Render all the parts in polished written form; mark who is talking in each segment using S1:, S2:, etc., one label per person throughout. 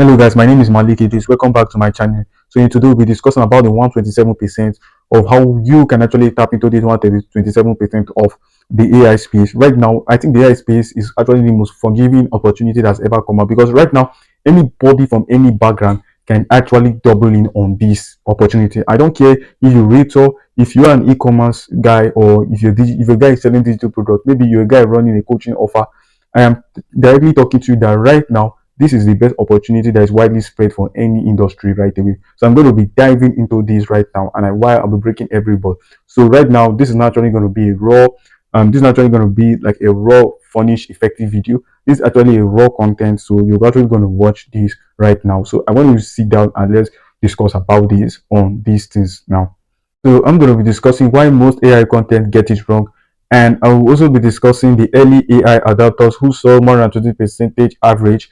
S1: Hello guys, my name is Malik Idris. Welcome back to my channel. So in today we'll be discussing about the 127% of how you can actually tap into this 127% of the AI space. Right now, I think the AI space is actually the most forgiving opportunity that's ever come up because right now, anybody from any background can actually double in on this opportunity. I don't care if you're retail, if you're an e-commerce guy, or if your guy is selling digital product, maybe you're a guy running a coaching offer. I am directly talking to you that right now this is the best opportunity that is widely spread for any industry right away. So I'm going to be diving into this right now, and why I'll be breaking every ball. So right now, this is naturally going to be a raw. This is naturally going to be like a raw, furnished, effective video. This is actually a raw content, so you're actually going to watch this right now. So I want you to sit down and let's discuss about this on these things now. So I'm going to be discussing why most AI content get it wrong, and I will also be discussing the early AI adapters who saw more than 20% average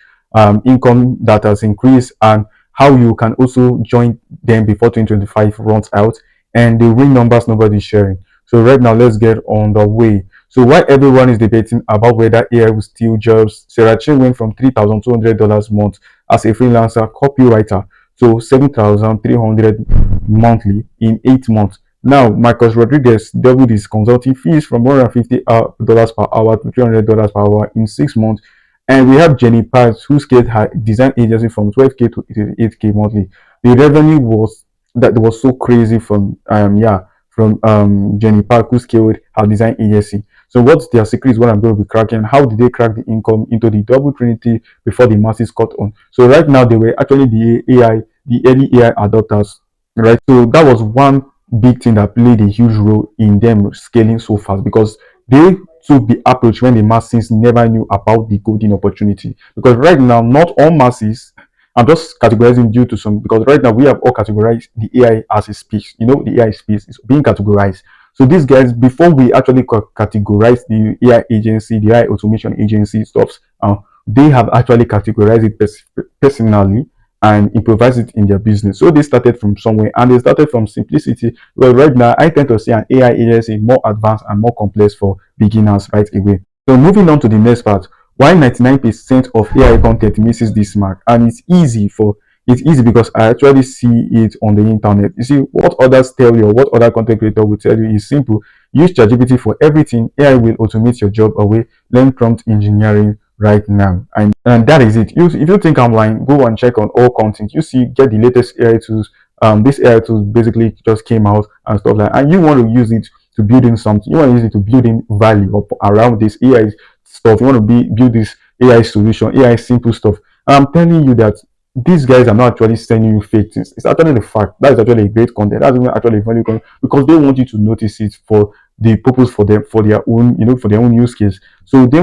S1: income that has increased, and how you can also join them before 2025 runs out, and the real numbers nobody's sharing. So right now, let's get on the way. So while everyone is debating about whether AI will steal jobs, Sarah Chin went from $3,200 a month as a freelancer copywriter to 7,300 monthly in 8 months. Now, Marcus Rodriguez doubled his consulting fees from $150 per hour to $300 per hour in 6 months. And we have Jenny Paz, who scaled her design agency from 12K to 8K monthly. The revenue was so crazy from Jenny Park, who scaled her design agency. So what's their secret is what I'm going to be cracking. How did they crack the income into the double trinity before the masses caught on? So right now they were actually the early AI adopters, right? So that was one big thing that played a huge role in them scaling so fast because they took the approach when the masses never knew about the golden opportunity. Because right now, not all masses, I'm just categorizing due to some, because right now we have all categorized the AI as a space. You know, the AI space is being categorized. So these guys, before we actually categorize the AI agency, the AI automation agency stuffs, they have actually categorized it personally and improvise it in their business. So they started from somewhere, and they started from simplicity. Well, right now I tend to see an AI agency more advanced and more complex for beginners right away. So moving on to the next part, why 99% of AI content misses this mark, and it's easy because I actually see it on the internet. You see, what others tell you or what other content creator will tell you is simple. Use ChatGPT for everything. AI will automate your job away. Learn prompt engineering right now, and that is it. If you think I'm lying, go and check on all content. You see, get the latest AI tools. This AI tools basically just came out and stuff like that, and you want to use it to build in something. You want to use it to build in value up around this AI stuff. You want to build this AI solution, AI simple stuff. And I'm telling you that these guys are not actually sending you fake things. It's actually the fact that is actually a great content. That's actually value content because they want you to notice it for the purpose for them, for their own, for their own use case. So they're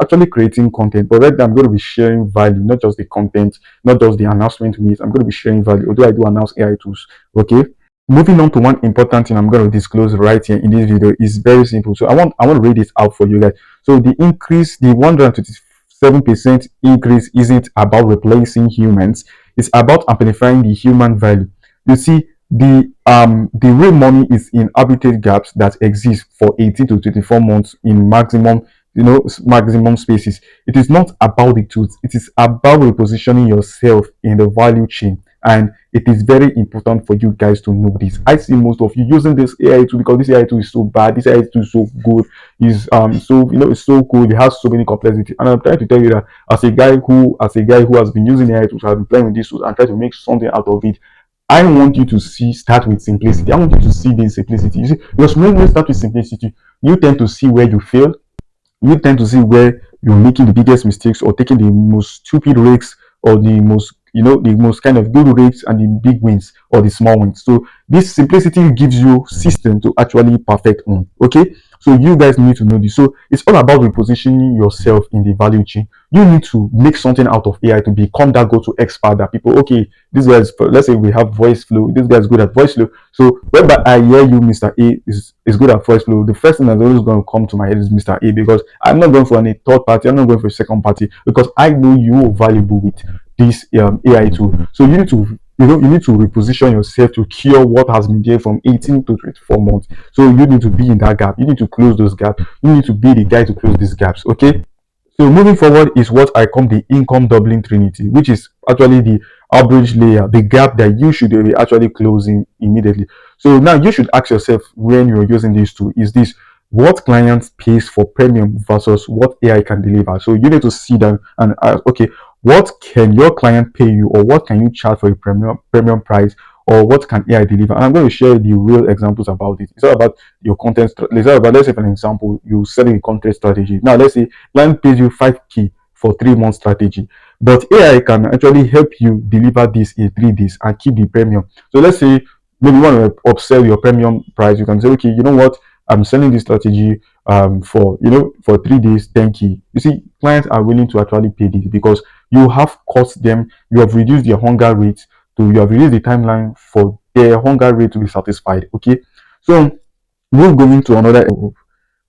S1: actually creating content, but right now I'm going to be sharing value, not just the content, not just the announcement with. I'm going to be sharing value, although I do announce AI tools. Okay. Moving on to one important thing I'm going to disclose right here in this video is very simple. So I want to read it out for you guys. So the 127% increase isn't about replacing humans. It's about amplifying the human value. You see, the real money is in arbitrage gaps that exist for 18 to 24 months in maximum spaces. It is not about the tools. It is about repositioning yourself in the value chain. And it is very important for you guys to know this. I see most of you using this AI tool because this AI tool is so bad. This AI tool is so good. Is it's so cool. It has so many complexity. And I'm trying to tell you that as a guy who has been using AI tools, has been playing with these tools and try to make something out of it. I want you to start with simplicity. I want you to see this simplicity. You see, because when you start with simplicity, you tend to see where you fail. You tend to see where you're making the biggest mistakes or taking the most stupid risks or the most kind of good risks and the big wins or the small wins. So this simplicity gives you system to actually perfect on. Okay, so you guys need to know this. So it's all about repositioning yourself in the value chain. You need to make something out of AI to become that go-to expert that people, okay, this guy's, let's say we have voice flow, this guy's good at voice flow. So whereby I hear you, Mr. A is good at voice flow, the first thing that's always going to come to my head is Mr. A, because I'm not going for any third party, I'm not going for a second party, because I know you are valuable with this AI tool. So you need to reposition yourself to cure what has been there from 18 to 24 months. So you need to be in that gap. You need to close those gaps. You need to be the guy to close these gaps. Okay. So moving forward is what I call the income doubling trinity, which is actually the average layer, the gap that you should be actually closing immediately. So now you should ask yourself when you're using these two, is this what clients pays for premium versus what AI can deliver? So you need to see that and ask, okay, what can your client pay you, or what can you charge for a premium price, or what can AI deliver? And I'm going to share the real examples about it. It's all about your content. It's all about, let's say for an example, you selling a content strategy. Now let's say client pays you 5K for 3 month strategy, but AI can actually help you deliver this in 3 days and keep the premium. So let's say maybe you want to upsell your premium price. You can say, okay, you know what, I'm selling this strategy for, for 3 days, 10K. You see, clients are willing to actually pay this because you have cost them, you have reduced their hunger rate, to you have reduced the timeline for their hunger rate to be satisfied. Okay, so we'll go into another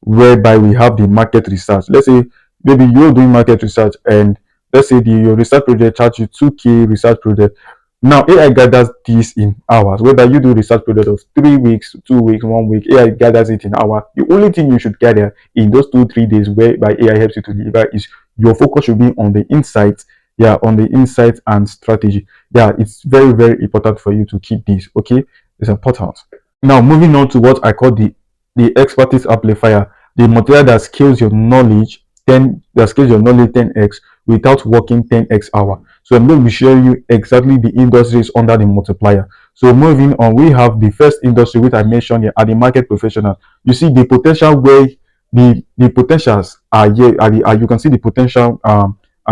S1: whereby we have the market research. Let's say maybe you're doing market research, and let's say your research project charge you 2K research project. Now AI gathers this in hours. Whether you do research project of 3 weeks, 2 weeks, 1 week, AI gathers it in hours. The only thing you should gather in those 2 3 days whereby AI helps you to deliver is your focus should be on the insights. Yeah, on the insights and strategy. Yeah, it's very, very important for you to keep this. Okay, it's important. Now, moving on to what I call the expertise amplifier, the material that scales your knowledge 10x without working 10x hour. So I'm going to be showing you exactly the industries under the multiplier. So moving on, we have the first industry which I mentioned here are the market professional. You see the potential where the potentials are here. You can see the potential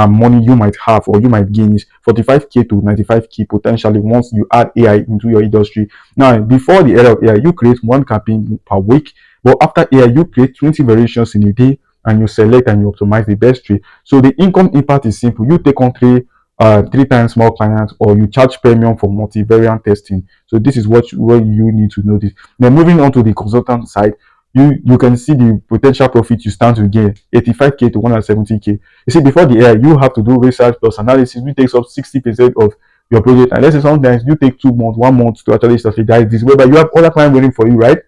S1: money you might have or you might gain is 45K to 95K potentially once you add AI into your industry. Now, before the era of AI, you create one campaign per week, but after AI, you create 20 variations in a day, and you select and you optimize the best trade. So the income impact is simple. You take on three times more clients, or you charge premium for multivariant testing. So this is what you need to notice. Then moving on to the consultant side, you can see the potential profit you stand to gain 85K to 170K. You see, before the AI, you have to do research plus analysis, which takes up 60% of your project. And let's say sometimes you take 2 months, 1 month to actually strategize this, whereby you have other clients waiting for you, right?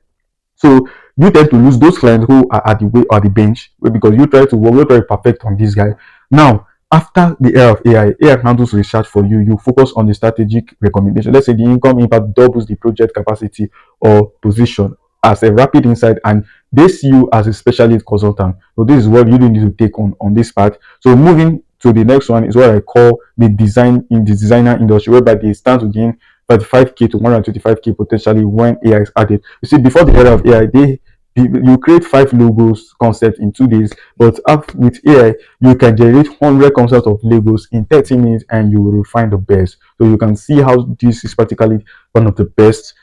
S1: So you tend to lose those clients who are at the way or the bench because you try to work, you're very perfect on this guy. Now, after the era of AI handles research for you. You focus on the strategic recommendation. Let's say the income impact doubles the project capacity or position as a rapid insight, and they see you as a specialist consultant. So this is what you need to take on this part. So moving to the next one is what I call the designer industry, whereby they stand to gain 35K to 125K potentially when AI is added. You see, before the era of AI, you create 5 logos concept in 2 days, but with AI, you can generate 100 concepts of logos in 30 minutes, and you will refine the best. So you can see how this is particularly one of the best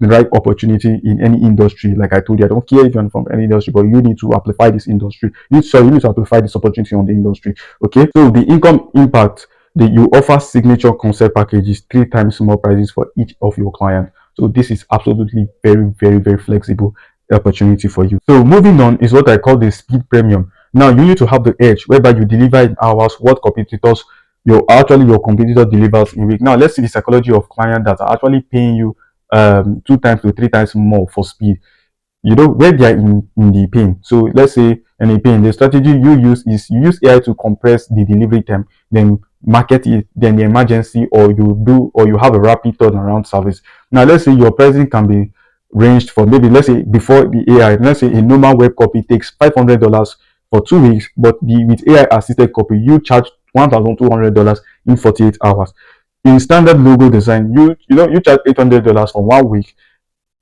S1: right opportunity in any industry. Like I told you, I don't care if you're from any industry, but you need to amplify this industry. You need to amplify this opportunity on the industry. Okay, so the income impact, you offer signature concept packages 3 times more prices for each of your clients. So this is absolutely very, very, very flexible opportunity for you. So moving on is what I call the speed premium. Now you need to have the edge whereby you deliver in hours what competitors your competitor delivers in a week. Now let's see the psychology of clients that are actually paying you 2 times to 3 times more for speed. Where they are in the pain. So let's say in the pain, the strategy you use is you use AI to compress the delivery time, then market it, then the emergency, or you have a rapid turnaround service. Now let's say your pricing can be ranged for, maybe let's say before the AI, let's say a normal web copy takes $500 for 2 weeks, but with AI assisted copy you charge $1,200 in 48 hours. In standard logo design, you charge $800 for 1 week.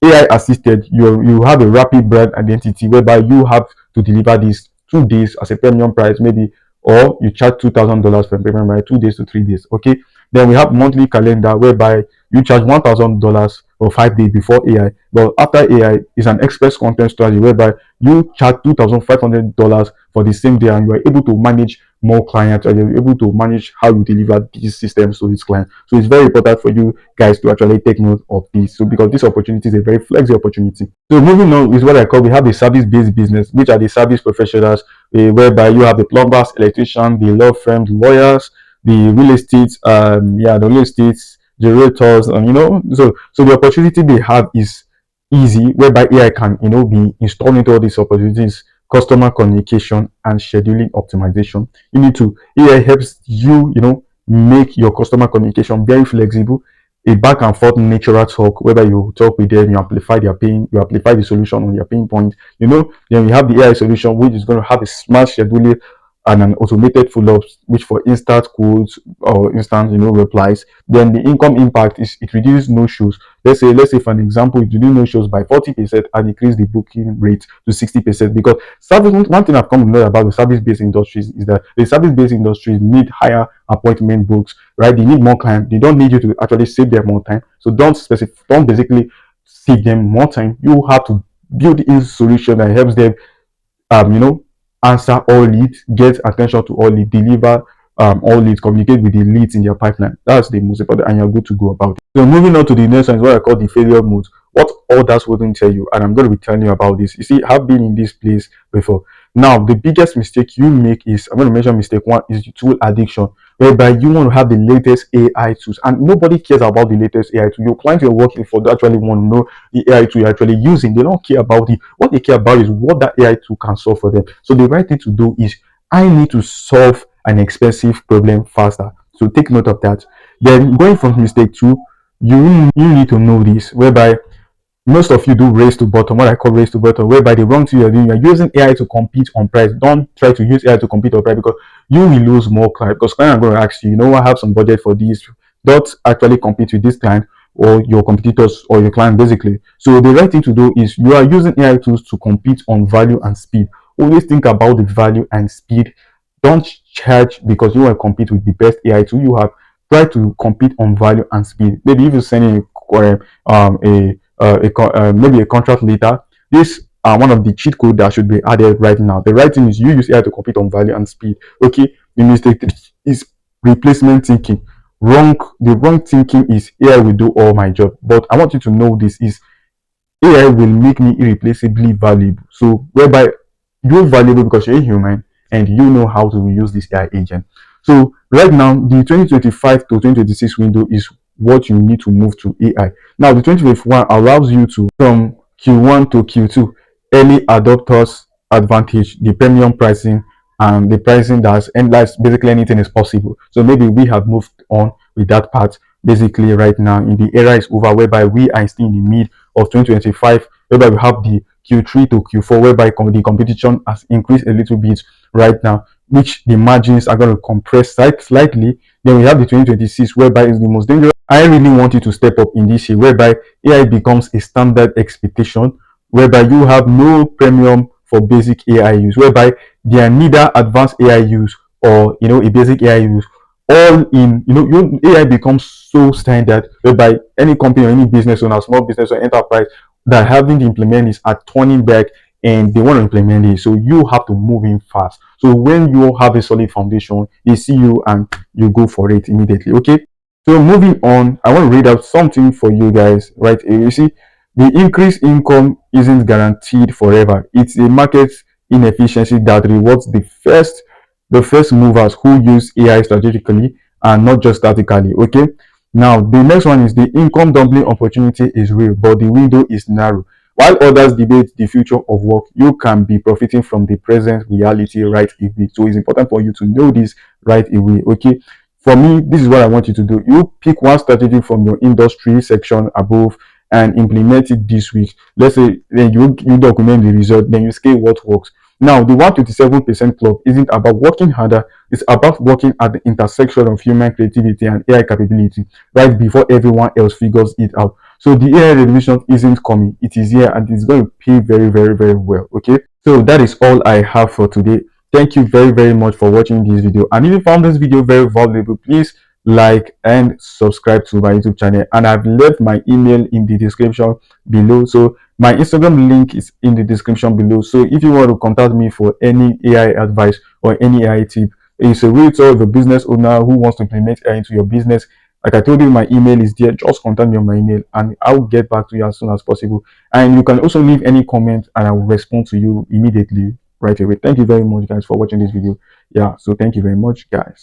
S1: AI assisted, you have a rapid brand identity whereby you have to deliver this 2 days as a premium price, maybe, or you charge $2,000 for premium by 2 days to 3 days. Okay. Then we have monthly calendar whereby you charge $1,000 for 5 days before AI, but after AI is an express content strategy whereby you charge $2,500 for the same day, and you are able to manage more clients, and you're able to manage how you deliver these systems to these clients. So it's very important for you guys to actually take note of this. So because this opportunity is a very flexible opportunity. So moving on is what I call, we have the service-based business, which are the service professionals, whereby you have the plumbers, electricians, the law firms, lawyers, the real estate, the real estate generators, and so the opportunity they have is easy, whereby AI can be installed into all these opportunities customer communication, and scheduling optimization. You need to AI helps you, make your customer communication very flexible, a back and forth natural talk whereby you talk with them, you amplify their pain, you amplify the solution on their pain point. Then we have the AI solution which is going to have a smart scheduling and an automated follow-ups, which for instant quotes or instant replies. Then the income impact is it reduces no shows. Let's say for an example, it reduces no shows by 40% and increase the booking rate to 60%. Because one thing I've come to know about the service-based industries is that the service-based industries need higher appointment books, right? They need more time. They don't need you to actually save them more time. So don't basically save them more time. You have to build in solution that helps them um, you know, answer all leads, get attention to all leads, deliver all leads, communicate with the leads in their pipeline. That's the most important, and you're good to go about it. So moving on to the next one is what I call the failure mode. What others wouldn't tell you, and I'm going to be telling you about this. You see, I've been in this place before. Now, the biggest mistake you make is, I'm going to mention mistake one is the tool addiction, whereby you want to have the latest AI tools, and nobody cares about the latest AI tool. Your client you're working for, they actually want to know the AI tool you're actually using. They don't care about it. What they care about is what that AI tool can solve for them. So the right thing to do is, I need to solve an expensive problem faster. So take note of that. Then going from mistake two, you need to know this, whereby most of you do race to bottom, what I call race to bottom, whereby the wrong thing you're doing, you're using AI to compete on price. Don't try to use AI to compete on price, because you will lose more client. Because client are going to ask you, I have some budget for this. Don't actually compete with this client or your competitors or your client, basically. So the right thing to do is, you are using AI tools to compete on value and speed. Always think about the value and speed. Don't charge because you want to compete with the best AI tool you have. Try to compete on value and speed. Maybe if you're sending maybe a contract later, this are one of the cheat code that should be added right now. The right thing is, you use AI to compete on value and speed. Okay, the mistake is replacement thinking. The wrong thinking is, AI will do all my job. But I want you to know this is, AI will make me irreplaceably valuable. So whereby you're valuable because you're a human and you know how to use this AI agent. So right now, the 2025 to 2026 window is what you need to move to AI. Now, the 2021 allows you to, from Q1 to Q2, early adopters advantage, the premium pricing, and the pricing that's basically anything is possible. So maybe we have moved on with that part. Basically, right now, in the era is over, whereby we are still in the mid of 2025, whereby we have the Q3 to Q4, whereby the competition has increased a little bit right now, which the margins are going to compress slightly. Then we have the 2026, whereby it's the most dangerous. I really want you to step up in this year, whereby AI becomes a standard expectation, whereby you have no premium for basic AI use, whereby they are neither advanced AI use or a basic AI use. All in, your AI becomes so standard, whereby any company or any business owner, small business or enterprise that having to implement this are turning back, and they want to implement it. So you have to move in fast. So when you have a solid foundation, they see you and you go for it immediately. Okay. So moving on, I want to read out something for you guys right here. You see, the increased income isn't guaranteed forever. It's a market inefficiency that rewards the first movers who use AI strategically and not just statically. Okay. Now the next one is, the income doubling opportunity is real, but the window is narrow. While others debate the future of work, you can be profiting from the present reality right away. So it's important for you to know this right away. Okay. For me, this is what I want you to do. You pick one strategy from your industry section above and implement it this week. Let's say then you document the result, then you scale what works. Now, the 127% club isn't about working harder, it's about working at the intersection of human creativity and AI capability right before everyone else figures it out. So the AI revolution isn't coming, it is here, and it's going to pay very, very, very well. Okay. So that is all I have for today. Thank you very, very much for watching this video. And if you found this video very valuable, please like and subscribe to my YouTube channel. And I've left my email in the description below. So my Instagram link is in the description below. So if you want to contact me for any AI advice or any AI tip, it's a realtor, the business owner who wants to implement AI into your business. Like I told you, my email is there. Just contact me on my email and I'll get back to you as soon as possible. And you can also leave any comment and I will respond to you immediately right away. Thank you very much, guys, for watching this video. Yeah, so thank you very much, guys.